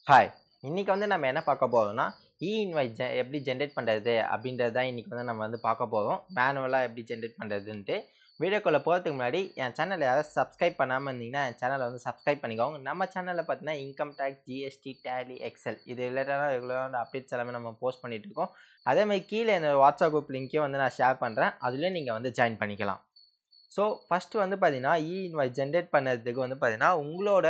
Hi! இன்னைக்கு வந்து நம்ம என்ன பார்க்க போறோம்னா, இன்வாய்ஸ் எப்படி ஜெனரேட் பண்றது அப்படின்றது தான் இன்னைக்கு வந்து நம்ம வந்து பார்க்க போறோம். மேனுவலா எப்படி ஜெனரேட் பண்றதுன்ட்டு. வீடியோக்குள்ள போறதுக்கு முன்னாடி என் சேனல யாராவது சப்ஸ்கிரைப் பண்ணாம இருந்தீங்கன்னா, என் சேனல வந்து சப்ஸ்கிரைப் பண்ணிக்கோங்க. நம்ம சேனல்ல பார்த்தீங்கன்னா, income tax, GST, tally, excel இது ரிலேட்டடா ரெகுலரான அப்டேட்ஸ் எல்லாமே நம்ம போஸ்ட் பண்ணிட்டு இருக்கோம். அதே மாரி கீழ என்னோட வாட்ஸ்அப் குரூப் லிங்க்கையும் வந்து நான் ஷேர் பண்றேன். அதிலயும் நீங்க வந்து ஜாயின் பண்ணிக்கலாம். ஸோ, ஃபர்ஸ்ட் வந்து பார்த்தீங்கன்னா, இன்வாய்ஸ் ஜெனரேட் பண்ணதுக்கு வந்து பார்த்தீங்கன்னா, உங்களோட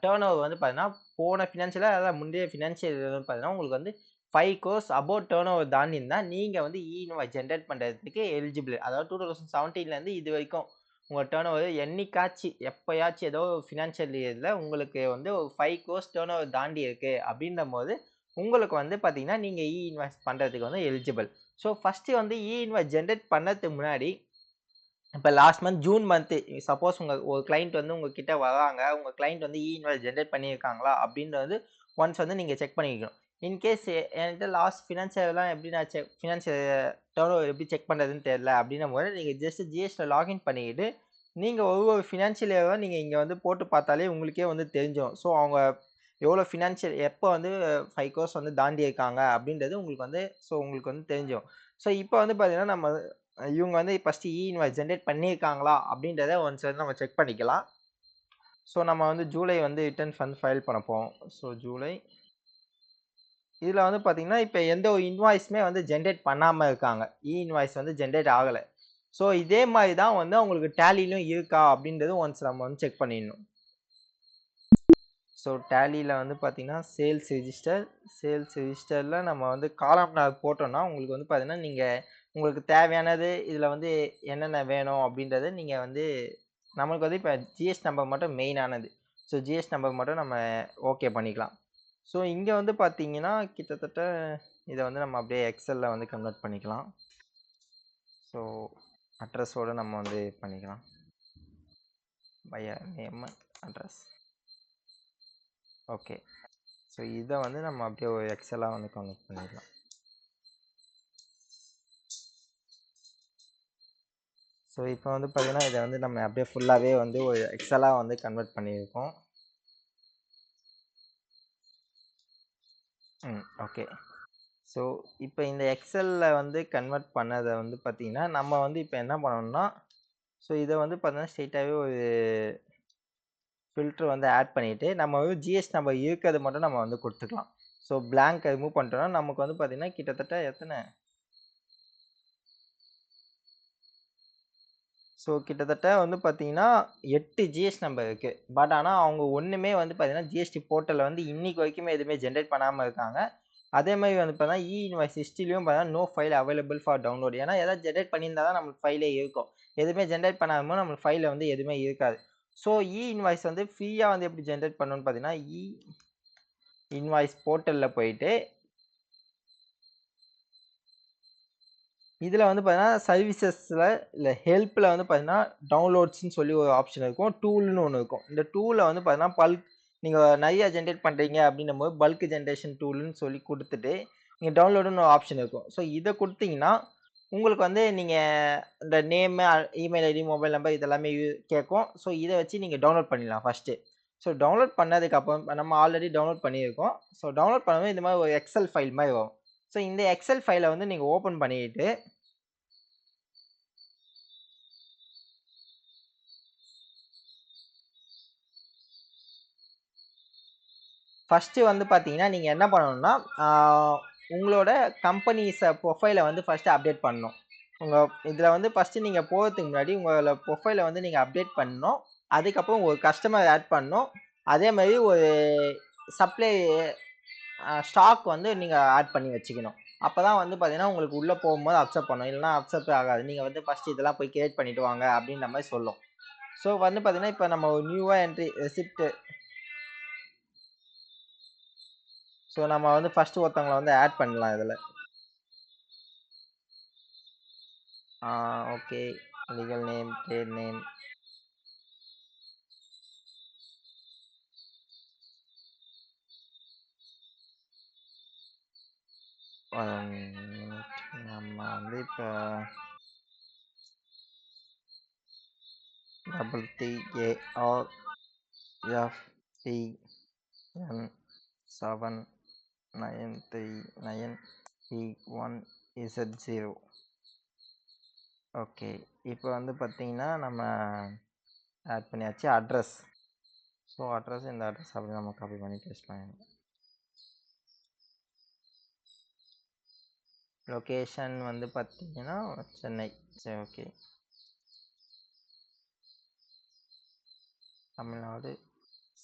டர்ன் ஓவர் வந்து பார்த்தீங்கன்னா, போன ஃபினான்ஷியலா அதாவது முந்தைய ஃபினான்ஷியல் இயர் வந்து பார்த்தீங்கன்னா, உங்களுக்கு வந்து 5 கோர்ஸ் அபோவ் டர்ன் ஓவர் தாண்டியிருந்தா, நீங்க வந்து இன்வாய்ஸ் ஜெனரேட் பண்றதுக்கு எலிஜிபிள். அதாவது 2017லேருந்து இதுவரைக்கும் உங்க டர்ன் ஓவர் என்னைக்காச்சு, எப்பயாச்சும் ஏதோ ஃபினான்ஷியல் இயர்ல உங்களுக்கு வந்து ஒரு 5 கோர்ஸ் டர்ன் ஓவர் தாண்டி இருக்கு அப்படின்றபோது, உங்களுக்கு வந்து பார்த்தீங்கன்னா, நீங்க இன்வாய்ஸ் பண்றதுக்கு வந்து எலிஜிபிள். ஸோ, ஃபர்ஸ்ட் வந்து இன்வாய்ஸ் ஜெனரேட் பண்ணதுக்கு முன்னாடி இப்ப last month June month suppose ஒரு கிளையண்ட் வந்து உங்ககிட்ட வராங்க. உங்க கிளையண்ட் வந்து இன்வாய்ஸ் ஜெனரேட் பண்ணியிருக்காங்களா? அப்படின்றது ஒன்ஸ் வந்து நீங்க செக் பண்ணிக்கணும். இன்கேஸ் என்கிட்ட லாஸ்ட் ஃபினான்ஷியல்லாம் எப்படி நான் ஃபினான்ஷியல் டர்ன் ஓவர் எப்படி செக் பண்றதுன்னு தெரியல அப்படின்னும்போது, நீங்க ஜஸ்ட் ஜிஎஸ்டில லாகின் பண்ணிக்கிட்டு, நீங்க ஒவ்வொரு ஃபினான்ஷியல் இயரும் நீங்க இங்க வந்து போட்டு பார்த்தாலே உங்களுக்கே வந்து தெரிஞ்சிரும். ஸோ அவங்க எவ்வளோ ஃபினான்ஷியல் எப்போ வந்து 5 கோர்ஸ் வந்து தாண்டியிருக்காங்க அப்படின்றது உங்களுக்கு வந்து உங்களுக்கு வந்து தெரிஞ்சிரும். ஸோ இப்போ வந்து பார்த்தீங்கன்னா, இவங்க வந்து ஃபர்ஸ்ட் இன்வாய்ஸ் ஜெனரேட் பண்ணியிருக்காங்களா? அப்படின்றத ஒன்ஸ் வந்து நம்ம செக் பண்ணிக்கலாம். ஸோ நம்ம வந்து ஜூலை வந்து ரிட்டர்ன் ஃபண்ட் ஃபைல் பண்ண போறோம். ஸோ ஜூலை இதுல வந்து பார்த்தீங்கன்னா, இப்ப எந்த ஒரு இன்வாய்ஸுமே வந்து ஜெனரேட் பண்ணாம இருக்காங்க. இன்வாய்ஸ் வந்து ஜெனரேட் ஆகல. ஸோ இதே மாரி தான் வந்து அவங்களுக்கு டேலிலும் இருக்கா? அப்படின்றது ஒன்ஸ் நம்ம வந்து செக் பண்ணிடணும். ஸோ டேலில வந்து பார்த்தீங்கன்னா, சேல்ஸ் ரிஜிஸ்டர்ல நம்ம வந்து காலம் போட்டோம்னா, உங்களுக்கு வந்து பார்த்தீங்கன்னா, உங்களுக்கு தேவையானது இதுல வந்து என்னென்ன வேணும் அப்படின்றத நீங்க வந்து நம்மளுக்கு வந்து இப்ப ஜிஎஸ்டி நம்பர் மட்டும் மெயினானது. ஸோ ஜிஎஸ்டி நம்பர் மட்டும் நம்ம ஓகே பண்ணிக்கலாம். ஸோ இங்க வந்து பார்த்தீங்கன்னா, கிட்டத்தட்ட இத வந்து நம்ம அப்படியே எக்ஸெல்ல வந்து கன்வெர்ட் பண்ணிக்கலாம். ஸோ அட்ரஸோட நம்ம வந்து பண்ணிக்கலாம். Buyer name, address. Okay. So இத வந்து நம்ம அப்படியே ஒரு எக்ஸலா வந்து கன்வெர்ட் பண்ணிடலாம். ஸோ இப்போ வந்து பார்த்தீங்கன்னா, இத வந்து நம்ம அப்படியே ஃபுல்லாவே வந்து ஒரு எக்ஸலா வந்து கன்வெர்ட் பண்ணியிருக்கோம். ஓகே. ஸோ இப்போ இந்த எக்ஸல்ல வந்து கன்வெர்ட் பண்ணத வந்து பார்த்தீங்கன்னா, நம்ம வந்து இப்போ என்ன பண்ணணும்னா, ஸோ இத வந்து பார்த்தீங்கன்னா, ஸ்ட்ரெயிட்டாவே ஒரு ஃபில்டர் வந்து ஆட் பண்ணிட்டு, நம்ம வந்து ஜிஎஸ்டி நம்பர் இருக்கிறது மட்டும் நம்ம வந்து குடுத்துக்கலாம். ஸோ பிளாங்க் ரிமூவ் பண்ணிட்டோம்னா, நமக்கு வந்து பார்த்தீங்கன்னா, கிட்டத்தட்ட கிட்டத்தட்ட வந்து பார்த்தீங்கன்னா, 8 ஜிஎஸ்டி நம்பர் இருக்கு. பட் ஆனா, அவங்க ஒண்ணுமே வந்து பார்த்தீங்கன்னா, ஜிஎஸ்டி போர்ட்டல்ல வந்து இன்னைக்கு வரைக்குமே எதுவுமே ஜெனரேட் பண்ணாம இருக்காங்க. அதே மாரி வந்து பார்த்தீங்கன்னா, இன்வாய்ஸ் ஹிஸ்டரிலயும் பார்த்தீங்கன்னா, no file available for download. ஏன்னா, ஏதாவது ஜெனரேட் பண்ணியிருந்தா தான் நம்மளுக்கு ஃபைலே இருக்கும். எதுவுமே ஜெனரேட் பண்ணாம நம்மளுக்கு ஃபைல்ல வந்து எதுவுமே இருக்காது. ஸோ இன்வாய்ஸ் வந்து ஃப்ரீயா வந்து எப்படி ஜெனரேட் பண்ணணும்னு பார்த்தீங்கன்னா, இன்வாய்ஸ் போர்ட்டல்ல போயிட்டு, இதுல வந்து பார்த்தீங்கன்னா, சர்வீசஸ்ல இல்ல ஹெல்ப்ல வந்து பார்த்தீங்கன்னா, டவுன்லோட்ஸ்ன்னு சொல்லி ஒரு ஆப்ஷன் இருக்கும். டூல்ன்னு ஒண்ணு இருக்கும். இந்த டூல்ல வந்து பார்த்தீங்கன்னா, நீங்க நெறைய ஜெனரேட் பண்றீங்க அப்படின்னும்போது, பல்க் ஜெனரேஷன் டூல்ன்னு சொல்லி குடுத்துட்டு, நீங்க டவுன்லோடுன்னு ஒரு ஆப்ஷன் இருக்கும். ஸோ இத குடுத்தீங்கன்னா, உங்களுக்கு வந்து நீங்க இந்த name, email ID, mobile number இதெல்லாமே கேட்கும். ஸோ இத வச்சு நீங்க டவுன்லோட் பண்ணிடலாம் ஃபர்ஸ்ட்டு. ஸோ டவுன்லோட் பண்ணதுக்கு அப்புறம் நம்ம ஆல்ரெடி டவுன்லோட் பண்ணியிருக்கோம். ஸோ டவுன்லோட் பண்ணும்போது இந்த மாரி ஒரு எக்ஸெல் ஃபைல் மாரி வரும். ஸோ இந்த எக்ஸெல் ஃபைல வந்து நீங்க ஓப்பன் பண்ணிட்டு ஃபர்ஸ்ட்டு வந்து பார்த்தீங்கன்னா, நீங்க என்ன பண்ணணும்னா, ஆ உங்களோட ப்ரொஃபைல வந்து ஃபர்ஸ்ட்டு அப்டேட் பண்ணணும். உங்க இதுல வந்து ஃபர்ஸ்ட்டு நீங்க போறதுக்கு முன்னாடி உங்களோட ப்ரொஃபைல வந்து நீங்க அப்டேட் பண்ணணும். அதுக்கப்புறம் ஒரு கஸ்டமர் ஆட் பண்ணணும். அதே மாரி ஒரு சப்ளை ஸ்டாக் வந்து நீங்க ஆட் பண்ணி வச்சுக்கணும். அப்பதான் வந்து பார்த்தீங்கன்னா, உங்களுக்கு உள்ள போகும்போது அக்செப்ட் பண்ணும். இல்லன்னா அக்செப்ட் ஆகாது. நீங்க வந்து ஃபர்ஸ்ட்டு இதெல்லாம் போய் கிரியேட் பண்ணிட்டு வாங்க அப்டின்ற மாரி சொல்லும். ஸோ வந்து பார்த்தீங்கன்னா, இப்ப நம்ம ஒரு நியூவா ரெசிப்ட் நம்ம வந்து ஃபர்ஸ்ட்டு ஒருத்தவங்கள வந்து ஆட் பண்ணலாம் இதுல. Okay. Legal name, trade name. நம்ம வந்து இப்ப WTARFTN 79391Z0. ஓகே, இப்போ வந்து பார்த்தீங்கன்னா நம்ம ஆட் பண்ணியாச்சு அட்ரஸ். ஸோ அட்ரஸ் இந்த அட்ரஸ் அப்படி நம்ம காப்பி பண்ணி பேஸ்ட் பண்ணிடலாம். லொக்கேஷன் வந்து பார்த்தீங்கன்னா சென்னை. சரி, ஓகே. தமிழ்நாடு.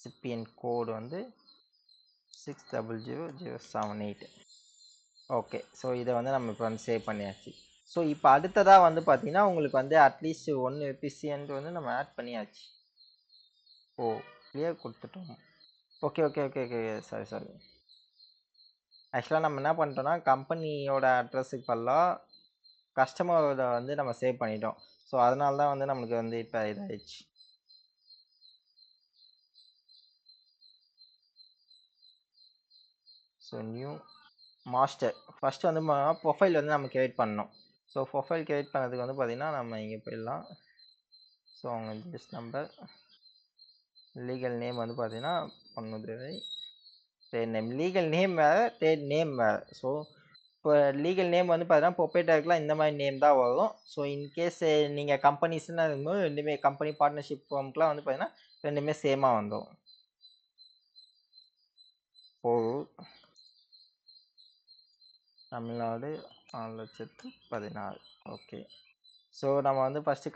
சிபிஎன் கோடு வந்து 600078. ஓகே, ஸோ இதை வந்து நம்ம இப்போ வந்து சேவ் பண்ணியாச்சு. ஸோ இப்போ அடுத்ததாக வந்து பார்த்தீங்கன்னா உங்களுக்கு வந்து அட்லீஸ்ட் 1 எபிசியன்ட் வந்து நம்ம ஆட் பண்ணியாச்சு. ஓ, கிளியர் கொடுத்துட்டோம். Okay okay okay okay sorry. ஆக்சுவலாக நம்ம என்ன பண்ணிட்டோம்னா கம்பெனியோட அட்ரஸுக்கு பதிலாக கஸ்டமரோட வந்து நம்ம சேவ் பண்ணிட்டோம். ஸோ அதனால தான் வந்து நம்மளுக்கு வந்து இப்போ இதாகிடுச்சு. ஸோ நியூ மாஸ்டர் ஃபஸ்ட்டு வந்து ப்ரொஃபைல் வந்து நம்ம கிரியேட் பண்ணணும். ஸோ ப்ரொஃபைல் கிரியேட் பண்ணதுக்கு வந்து பார்த்திங்கன்னா நம்ம இங்கே போயிடலாம். ஸோ அவங்க ஜஸ்ட் நம்பர், லீகல் நேம் வந்து பார்த்திங்கன்னா பொண்ணுதுரை, ட்ரேட் நேம். லீகல் நேம் வேறு, ட்ரேட் நேம் வேறு. ஸோ இப்போ லீகல் நேம் வந்து பார்த்தீங்கன்னா ப்ரொப்ரைட்டருக்குலாம் இந்த மாதிரி நேம் தான் வரும். ஸோ இன்கேஸ் நீங்கள் கம்பெனிஸ்ன்னு இருக்கும்போது ரெண்டுமே கம்பெனி பார்ட்னர்ஷிப் ஃபார்முக்குலாம் வந்து பார்த்தீங்கன்னா ரெண்டுமே சேமாக வந்துடும். போரூர், தமிழ்நாடு, 4,16,000. ஓகே, ஸோ நம்ம வந்து ஃபஸ்ட்டு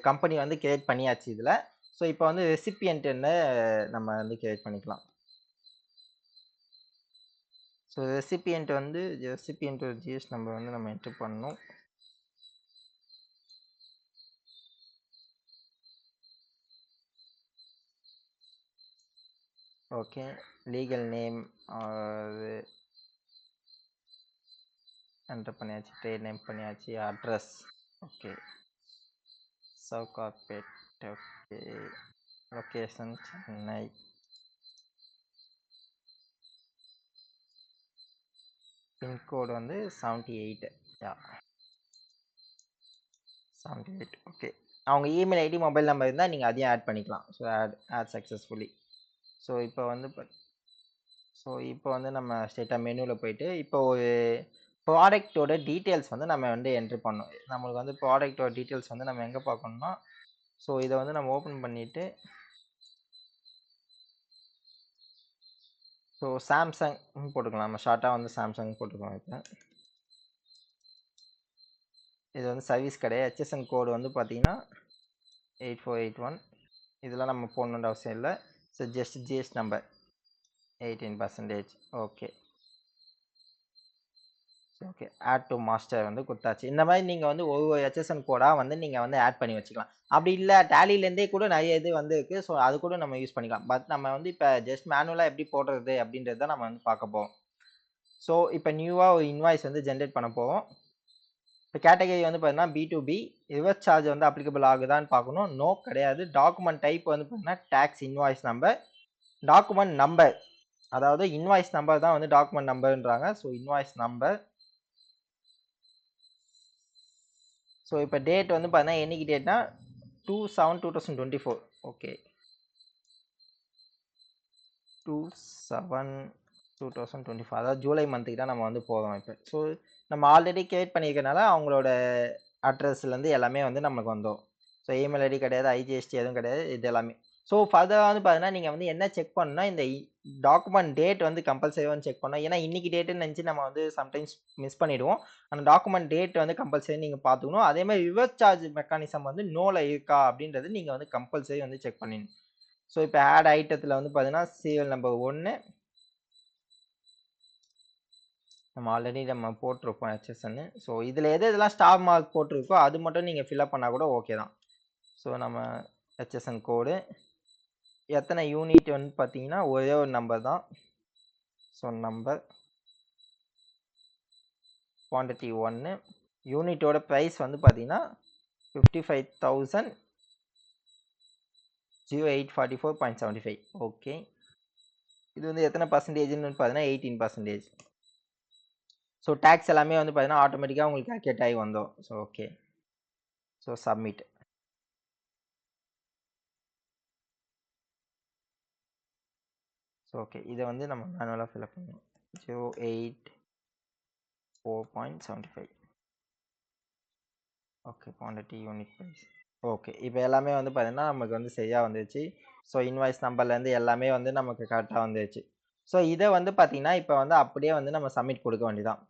கம்பெனி வந்து கிரியேட் பண்ணியாச்சு இதில். ஸோ இப்போ வந்து ரெசிபியன்ட்டுன்னு நம்ம வந்து கிரியேட் பண்ணிக்கலாம். ஸோ ரெசிபியன்ட் வந்து ஜிஎஸ் நம்பர் வந்து நம்ம என்ட்ரு பண்ணணும். ஓகே, லீகல் நேம் என்ட்ரு பண்ணியாச்சு, ட்ரேட் நேம் பண்ணியாச்சு, address okay, Sowcarpet okay, location Chennai, pincode வந்து 78. 78. ஓகே, அவங்க இமெயில் ஐடி மொபைல் நம்பர் இருந்தால் நீங்கள் அதையும் ஆட் பண்ணிக்கலாம். So add successfully. ஸோ இப்போ வந்து நம்ம ஸ்ட்ரெயிட்டாக மெனுவில் போயிட்டு இப்போ ஒரு ப்ராடக்டோட டீட்டெயில்ஸ் வந்து நம்ம வந்து என்ட்ரு பண்ணணும். நம்மளுக்கு வந்து ப்ராடக்டோட டீட்டெயில்ஸ் வந்து நம்ம எங்கே பார்க்கணும்னா, ஸோ இதை வந்து நம்ம ஓப்பன் பண்ணிவிட்டு ஸோ சாம்சங் போட்டுக்கலாம். நம்ம ஷார்ட்டாக வந்து சாம்சங் போட்டுக்கலாம். இப்போ இது வந்து சர்வீஸ் கடை. HSN கோடு வந்து பார்த்தீங்கன்னா 8481. இதெல்லாம் நம்ம போடணுன்ற அவசியம் இல்லை. So just GS number 18%. Okay okay, add to master வந்து கொடுத்தாச்சு. இந்த மாதிரி நீங்கள் வந்து ஒவ்வொரு HSN கோடாக வந்து நீங்கள் வந்து ஆட் பண்ணி வச்சுக்கலாம். அப்படி இல்லை டேலிலேருந்தே கூட நிறைய இது வந்து இருக்குது. ஸோ அது கூட நம்ம யூஸ் பண்ணிக்கலாம். பட் நம்ம வந்து இப்போ ஜஸ்ட் மேனுவலாக எப்படி போடுறது அப்படின்றது தான் நம்ம வந்து பார்க்க போவோம். ஸோ இப்போ நியூவாக ஒரு இன்வாய்ஸ் வந்து ஜென்ரேட் பண்ண போவோம். இப்போ கேட்டகரி வந்து பார்த்தீங்கன்னா B2B, ரிவர்ஸ் சார்ஜ் வந்து அப்ளிகபிள் ஆகுதான்னு பார்க்கணும். நோ கிடையாது. டாக்குமெண்ட் டைப் வந்து பார்த்தீங்கன்னா tax invoice number. Document number, அதாவது இன்வாய்ஸ் நம்பர் தான் வந்து டாக்குமெண்ட் நம்பர்ன்றாங்க. So invoice number. ஸோ இப்போ டேட் வந்து பார்த்தீங்கன்னா என்னைக்கு டேட்னா 2/7/2024. ஓகே, 2/7/2024, அதாவது ஜூலை மந்த்துக்கு தான் நம்ம வந்து போகிறோம் இப்போ. ஸோ நம்ம ஆல்ரெடி கிரியேட் பண்ணியிருக்கனால அவங்களோட அட்ரஸ்லேருந்து எல்லாமே வந்து நமக்கு வந்துடும். ஸோ இமெயில் ஐடி கிடையாது, IGST எதுவும் கிடையாது, இது எல்லாமே. ஸோ ஃபர்தராக வந்து பார்த்தீங்கன்னா நீங்கள் வந்து என்ன செக் பண்ணணும்னா இந்த டாக்குமெண்ட் டேட் வந்து கம்பல்சரியாக செக் பண்ணணும். ஏன்னா இன்றைக்கி டேட்டுன்னு நினச்சி நம்ம வந்து சம்டைம்ஸ் மிஸ் பண்ணிவிடுவோம். அந்த டாக்குமெண்ட் டேட் வந்து கம்பல்சரி நீங்கள் பார்த்துக்கணும். அதே மாதிரி ரிவர்ஸ் சார்ஜ் மெக்கானிசம் வந்து நோவில் இருக்கா அப்படின்றது நீங்கள் வந்து கம்பல்சரி வந்து செக் பண்ணிடணும். ஸோ இப்போ ஆட் ஐட்டத்தில் வந்து பார்த்தீங்கன்னா சீரியல் நம்பர் 1 நம்ம ஆல்ரெடி நம்ம போட்டிருப்போம் HSN. ஸோ இதில் எதெல்லாம் ஸ்டார் மார்க் போட்டிருக்கோ அது மட்டும் நீங்கள் ஃபில்அப் பண்ணால் கூட ஓகே தான். ஸோ நம்ம HSN கோடு எத்தனை யூனிட் வந்து பார்த்தீங்கன்னா ஒரே ஒரு நம்பர் தான். ஸோ நம்பர், குவான்டிட்டி 1, யூனிட்டோட ப்ரைஸ் வந்து பார்த்தீங்கன்னா 55,0844.75. ஓகே, இது வந்து எத்தனை பர்சன்டேஜ்னு பார்த்தீங்கன்னா 18%. ஸோ டேக்ஸ் எல்லாமே வந்து பார்த்தீங்கன்னா ஆட்டோமேட்டிக்காக உங்களுக்கு கால்குலேட் ஆகி வந்தோம். So okay, so submit. So okay, இதை வந்து நம்ம மேனுவலாக ஃபில்அப் பண்ணணும். 084.75. Okay, quantity unit price. Okay, இப்போ எல்லாமே வந்து பார்த்தீங்கன்னா நமக்கு வந்து சரியாக வந்துச்சு. ஸோ இன்வாய்ஸ் நம்பர்லேருந்து எல்லாமே வந்து நமக்கு கரெக்டாக வந்துருச்சு. ஸோ இதை வந்து பார்த்தீங்கன்னா இப்போ வந்து அப்படியே வந்து நம்ம சப்மிட் கொடுக்க வேண்டியதான்.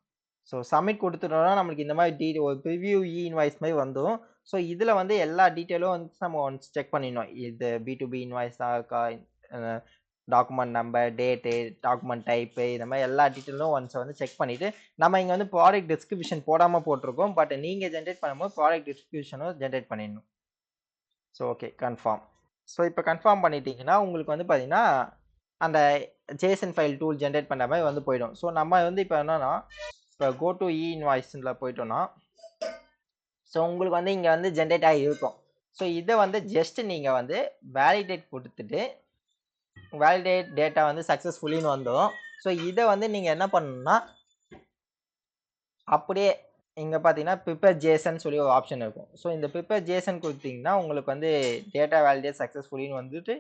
ஸோ சப்மிட் கொடுத்துட்டோம்னா நம்மளுக்கு இந்த மாதிரி ஒரு ப்ரிவ்யூ இன்வாய்ஸ் மாதிரி வந்துடும். ஸோ இதில் வந்து எல்லா டீட்டெயிலும் வந்து நம்ம ஒன்ஸ் செக் பண்ணிடணும். இது B2B இன்வாய்ஸாக இருக்கா, document number, date, document type, இந்த மாதிரி எல்லா டீட்டெயிலும் ஒன்ஸ் வந்து செக் பண்ணிவிட்டு நம்ம இங்கே வந்து ப்ராடக்ட் டிஸ்கிரிப்ஷன் போடாமல் போட்டிருக்கோம். பட் நீங்கள் ஜென்ரேட் பண்ணும்போது ப்ராடக்ட் டிஸ்கிரிப்ஷனும் ஜென்ரேட் பண்ணிடணும். So okay, confirm. ஸோ இப்போ கன்ஃபார்ம் பண்ணிட்டீங்கன்னா உங்களுக்கு வந்து பார்த்தீங்கன்னா அந்த ஜேசன் ஃபைல் டூல் ஜென்ரேட் பண்ணுற மாதிரி வந்து போயிடும். ஸோ நம்ம வந்து இப்போ என்னன்னா இப்போ கோ டு இன்வாய்ஸில் போயிட்டோம்னா ஸோ உங்களுக்கு வந்து இங்கே வந்து ஜென்ரேட் ஆகி இருக்கும். ஸோ இதை வந்து ஜஸ்ட் நீங்கள் வந்து வேலிடேட் கொடுத்துட்டு வேலிடேட் டேட்டா வந்து சக்ஸஸ்ஃபுல்லின்னு வந்துடும். ஸோ இதை வந்து நீங்கள் என்ன பண்ணணும்னா அப்படியே இங்கே பார்த்தீங்கன்னா ப்ரிப்பேர் ஜேசன் சொல்லி ஒரு ஆப்ஷன் இருக்கும். ஸோ இந்த ப்ரிப்பேர் ஜேசன் கொடுத்தீங்கன்னா உங்களுக்கு வந்து டேட்டா வேலிடேட் சக்ஸஸ்ஃபுல்லின்னு வந்துட்டு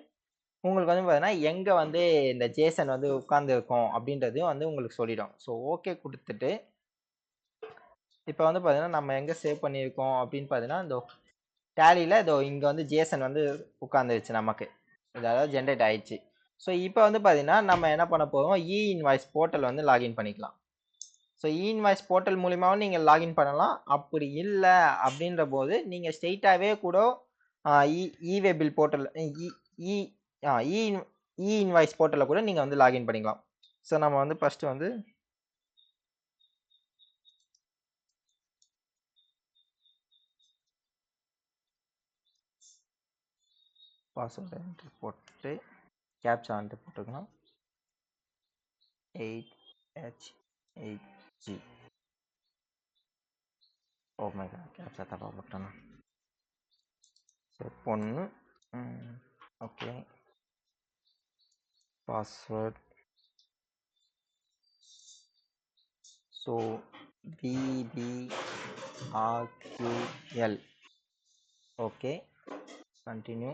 உங்களுக்கு வந்து பார்த்தீங்கன்னா எங்கே வந்து இந்த ஜேசன் வந்து உட்காந்துருக்கும் அப்படின்றதையும் வந்து உங்களுக்கு சொல்லிடும். ஸோ ஓகே கொடுத்துட்டு இப்போ வந்து பார்த்தீங்கன்னா நம்ம எங்கே சேவ் பண்ணியிருக்கோம் அப்படின்னு பார்த்தீங்கன்னா இந்த டேலியில் இதோ இங்கே வந்து ஜேசன் வந்து உட்காந்துருச்சு நமக்கு, அதாவது ஜென்ரேட் ஆயிடுச்சு. ஸோ இப்போ வந்து பார்த்தீங்கன்னா நம்ம என்ன பண்ண போகிறோம், இன்வாய்ஸ் போர்ட்டல் வந்து லாகின் பண்ணிக்கலாம். ஸோ இன்வாய்ஸ் போர்ட்டல் மூலிமாவும் நீங்கள் லாகின் பண்ணலாம். அப்படி இல்லை அப்படின்ற போது நீங்கள் ஸ்ட்ரெயிட்டாகவே கூட இவே பில் போர்ட்டல் இன்வாய்ஸ் போர்ட்டலில் கூட நீங்கள் வந்து லாகின் பண்ணிக்கலாம். ஸோ நம்ம வந்து ஃபஸ்ட்டு வந்து பாஸ்வேர்டு என்ட்ரி போட்டு கேப்சா என்ட்ரி போட்டுக்கலாம். 8H8G. Oh my God, captcha தப்பாக போட்டேன்னா. சரி, பொண்ணு. Okay, password. So BBRQL. Okay, continue.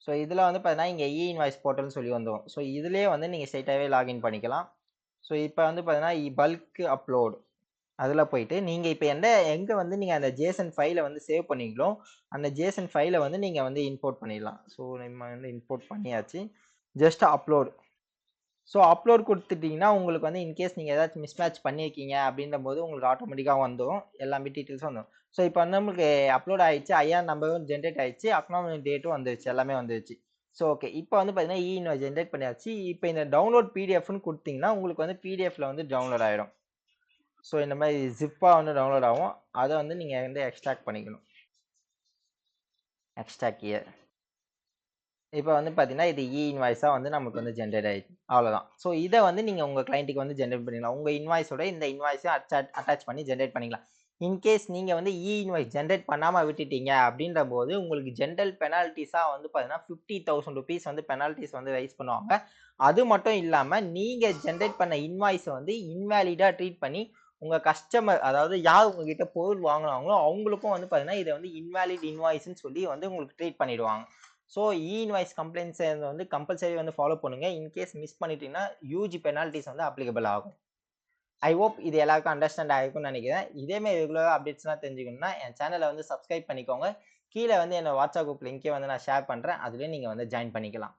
So இதில் வந்து பார்த்தீங்கன்னா இங்கே இன்வாய்ஸ் போர்ட்டல்னு சொல்லி வந்துடும். ஸோ இதிலே வந்து நீங்கள் ஸ்ட்ரைட்டாகவே லாகின் பண்ணிக்கலாம். ஸோ இப்போ வந்து பார்த்தீங்கன்னா பல்க் அப்லோட் அதில் போயிட்டு நீங்கள் இப்போ எங்கே வந்து நீங்கள் அந்த ஜேசன் ஃபைலை வந்து சேவ் பண்ணீங்களோ அந்த ஜேசன் ஃபைலை வந்து நீங்கள் வந்து இம்போர்ட் பண்ணிடலாம். ஸோ நம்ம வந்து இம்போர்ட் பண்ணியாச்சு. Just upload. ஸோ அப்லோட் கொடுத்துட்டிங்கன்னா உங்களுக்கு வந்து இன்கேஸ் நீங்கள் ஏதாச்சும் மிஸ்மேட்ச் பண்ணியிருக்கீங்க அப்படின்ற போது உங்களுக்கு ஆட்டோமேட்டிக்காக வந்துடும், எல்லாமே டீட்டெயில்ஸும் வந்துடும். ஸோ இப்போ வந்து நம்மளுக்கு அப்லோட் ஆயிடுச்சு, ஐஆர் நம்பரும் ஜென்ரேட் ஆயிடுச்சு, அக்னாலஜ்மெண்ட் டேட்டும் வந்துருச்சு, எல்லாமே வந்துருச்சு. ஸோ ஓகே, இப்போ வந்து பார்த்தீங்கன்னா இன்வாய்ஸ் ஜென்ரேட் பண்ணியாச்சு. இப்போ இந்த டவுன்லோட் பிடிஎஃப்னு கொடுத்தீங்கன்னா உங்களுக்கு வந்து பிடிஎஃப்ல வந்து டவுன்லோட் ஆகிடும். ஸோ இந்த மாதிரி ஜிப்பாக வந்து டவுன்லோட் ஆகும். அதை வந்து நீங்கள் வந்து எக்ஸ்ட்ராக்ட் பண்ணிக்கணும். Extract year. இப்போ வந்து பார்த்தீங்கன்னா இது இன்வாய்ஸாக வந்து நமக்கு வந்து ஜென்ரேட் ஆகிடுச்சு, அவ்வளோதான். ஸோ இதை வந்து நீங்கள் உங்கள் கிளைண்ட்டுக்கு வந்து ஜென்ரேட் பண்ணிக்கலாம். உங்கள் இன்வாய்ஸோட இந்த இன்வாய்ஸையும் அட்டாச் பண்ணி ஜென்ரேட் பண்ணிக்கலாம். இன்கேஸ் நீங்கள் வந்து இன்வாய்ஸ் ஜென்ரேட் பண்ணாமல் விட்டுட்டீங்க அப்படின்ற போது உங்களுக்கு ஜென்ரல் பெனால்ட்டிஸாக வந்து பார்த்தீங்கன்னா 50,000 ருபீஸ் வந்து பெனால்ட்டிஸ் வந்து ரைஸ் பண்ணுவாங்க. அது மட்டும் இல்லாமல் நீங்கள் ஜென்ரேட் பண்ண இன்வாய்ஸை வந்து இன்வேலிடாக ட்ரீட் பண்ணி உங்கள் கஸ்டமர், அதாவது யார் உங்ககிட்ட பொருள் வாங்கினாங்களோ அவங்களுக்கும் வந்து பார்த்தீங்கன்னா இதை வந்து இன்வேலிட் இன்வாய்ஸ்ன்னு சொல்லி வந்து உங்களுக்கு ட்ரீட் பண்ணிடுவாங்க. ஸோ இன்வாய்ஸ் கம்ப்ளைண்ட்ஸை வந்து கம்பல்சரி வந்து ஃபாலோ பண்ணுங்கள். இன்கேஸ் மிஸ் பண்ணிட்டீங்கன்னா ஹியூஜ் பெனால்ட்டிஸ் வந்து அப்ளிகபிள் ஆகும். ஐ ஹோப் இது எல்லாருக்கும் அண்டர்ஸ்டாண்ட் ஆகிருக்கும்னு நினைக்கிறேன். இதேமாதிரி ரெகுலராக அப்டேட்ஸ்லாம் தெரிஞ்சுக்கணும்னா என் சேனலை வந்து சப்ஸ்கிரைப் பண்ணிக்கோங்க. கீழே வந்து என்னோட வாட்ஸ்அப் குரூப் லிங்கே வந்து நான் ஷேர் பண்ணுறேன், அதுலேயும் நீங்கள் வந்து ஜாயின் பண்ணிக்கலாம்.